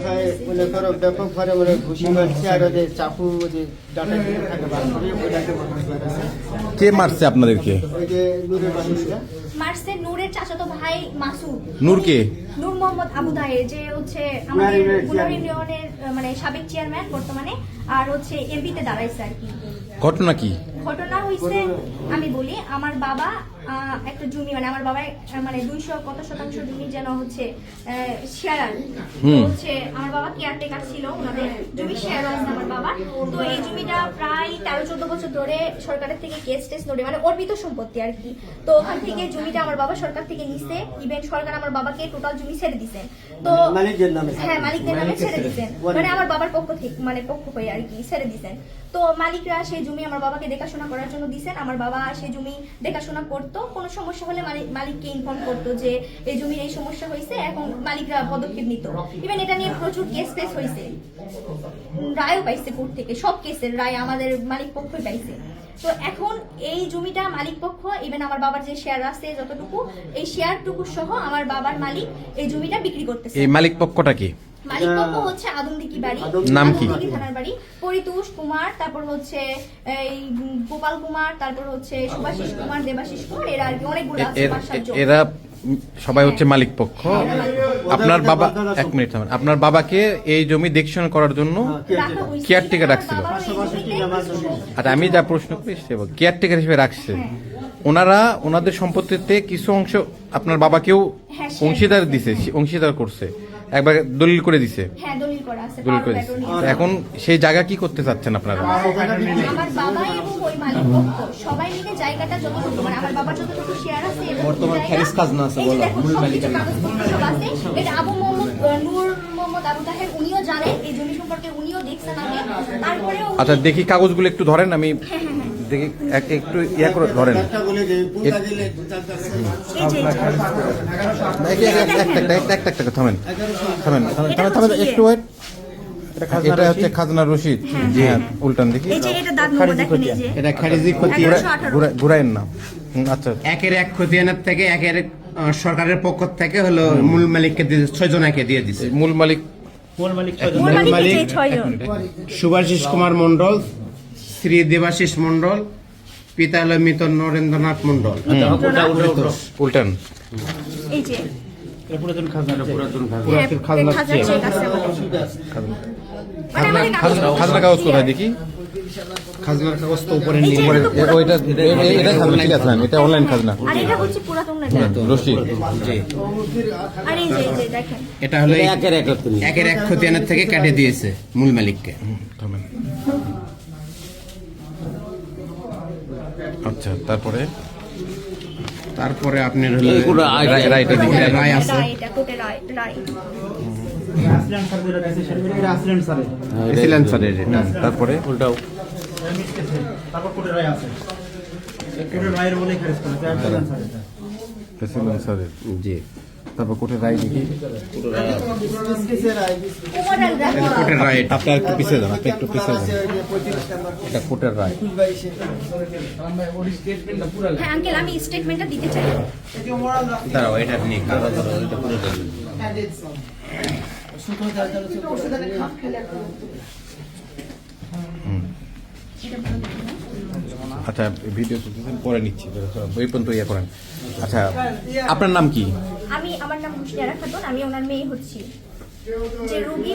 মাথায় মনে করো ব্যাপক ভাবে মানে ঘুষি মারছে আর ওদের চাকু যে ডাটা দিয়ে থাকে বার করে ওইটাকে মারছে। কে মারছে আপনাদেরকে? ওই যে নূরের বাহিনীরা মারছে নূরের চাচাতো ভাই মাসুদ। নূর কে? নূর মোহাম্মদ আবু তাহের, যে হচ্ছে আমাদের গুলার ইউনিয়নের মানে সাবেক চেয়ারম্যান বর্তমানে, আর হচ্ছে এমপিতে দাঁড়াইছে আর কি। ঘটনা কি? ঘটনা হয়েছে আমি বলি, আমার বাবা একটা জমি মানে আমার বাবা মানে 200 কত শতাংশ জমি যেন হচ্ছে শেয়ার হচ্ছে, আমার বাবা কেয়ারটেকার ছিল, ওনাদের জমি শেয়ার আছে আমার বাবা। তো এই জমিটা প্রায় 13-14 বছর ধরে সরকারের থেকে কেস টেস ধরে মানে অর্পিত সম্পত্তি আর কি। তো ওখান থেকে জমিটা আমার বাবা সরকার থেকে নিছে, ইভেন সরকার আমার বাবাকে টোটাল জমি ছেড়ে দিছেন। তো মালিকদের নামে, হ্যাঁ মালিকদের নামে ছেড়ে দিছেন, মানে আমার বাবার পক্ষ থেকে মানে পক্ষ হয়ে আর কি ছেড়ে দিছেন। তো মালিকরা সেই জমি আমার বাবাকে দেখাশোনা করার জন্য দিছেন। আমার বাবা সেই জমি দেখাশোনা করতো, কোনো সমস্যা হলে মালিককে ইনফর্ম করতো যে এই জমির এই সমস্যা হয়েছে, এখন মালিকরা পদক্ষেপ নিত। ইভেন এটা নিয়ে প্রচুর কেস ফেস হয়েছে, রায়ও পাইছে কোর্ট থেকে, সব কেসের রায় আমাদের মালিক পক্ষই পাইছে। তো এখন এই জমিটা মালিক পক্ষ ইভেন আমার বাবার যে শেয়ার আছে যতটুকু, এই শেয়ারটুকু সহ আমার বাবার মালিক এই জমিটা বিক্রি করতেছে। এই মালিক পক্ষটা কি? মালিক পক্ষ হচ্ছে আদমদিঘি বাড়ি, নাম কি? আদমদিঘি থানার বাড়ি, পরিতোষ কুমার, তারপর হচ্ছে এই গোপাল কুমার, তারপর হচ্ছে সুভাষিস কুমার, দেবাশিস কুমার, এরা আর কি অনেকগুলো আছে, 5-7 জন। এরা সবাই হচ্ছে মালিক পক্ষ। আপনার বাবা, এক মিনিট থামেন, আপনার বাবাকে এই জমি দেখশন করার জন্য কেয়ারটেকার রাখছিল। আচ্ছা, আমি যা প্রশ্ন করি কেয়ারটেকার হিসেবে রাখছে, ওনারা ওনাদের সম্পত্তিতে কিছু অংশ আপনার বাবাকেও অংশীদার দিছে, অংশীদার করছে, একবার দলিল করে দিছে। হ্যাঁ দলিল করা আছে, দলিল করে দিছে। এখন সেই জায়গা কি করতে চাচ্ছেন আপনারা? আমার বাবা এবং ওই মালিক পক্ষ সবাই মিলে জায়গাটা যতটুকু মানে আমার বাবার যতটুকু শেয়ার আছে বর্তমান খারিজ খাজনা আছে বলা মূল মালিকের আছে, এটা আবু মোহাম্মদ নূর মোহাম্মদ আবু তাহের উনিও জানেন এই জমি সম্পর্কে, উনিও দেখছেন আগে। তারপরেও আচ্ছা দেখি কাগজগুলো একটু ধরেন, আমি দেখি একটু ইয়া করে ধরেন। একটা বলে যে বুঝা গেলে বুঝা যাচ্ছে একটা থামেন থামেন থামেন থামেন থামেন একটু ওয়েট। এটা হচ্ছে খাজনা রসিদ। হ্যাঁ উল্টান দেখি। এই যে এটা দাগ নম্বর দেখেন, এই যে এটা খারিজি ক্ষতি ঘুরাইন না। আচ্ছা, একের এক খতিয়ানের থেকে একের সরকারের পক্ষ থেকে হলো মূল মালিককে 6 জনকে দিয়ে দিছে। মূল মালিক মূল মালিক যে 6 জন, সুভাষিস কুমার মণ্ডল, শ্রী দেবাশিস মণ্ডল, পিতা হলো মৃত নরেন্দ্রনাথ মণ্ডল। উল্টান। এই যে পুরাতন খাজনা খাজনা কাগজ কোথায় দেখি? খাজনার কাগজ তো উপরে নিয়ে ওইটা এটা খাজনা, ঠিক আছে, এটা অনলাইন খাজনা। আর এটা হচ্ছে পুরাতন রসিদ। আর এই যে দেখেন এটা হলো একের এক খতিয়ানের থেকে কেটে দিয়েছে মূল মালিককে। থামেন। আচ্ছা তারপরে আপনার হলো রায়টা দেখি। রায় আছে, এটা কোর্টের রায়। তারপরে উল্টাও। জি তারপর কোর্টের রায় দেখি। কোর্টের রায়। আপনার একটু পিছিয়ে যান, আপনি একটু পিছিয়ে যান। এটা কোর্টের রায়। হ্যাঁ আঙ্কেল, আমি স্টেটমেন্টটা দিতে চাই। দাঁড়াও, এটা আপনি কাগজ পুরো দেন। আচ্ছা ভিডিও চলতেছেন, পরে নিচ্ছি, ওই পর্যন্ত ইয়ে করেন। আচ্ছা আপনার নাম কি? আমার নাম হুসনিয়ারা খাতুন, আমি ওনার মেয়ে হচ্ছি। যে রোগী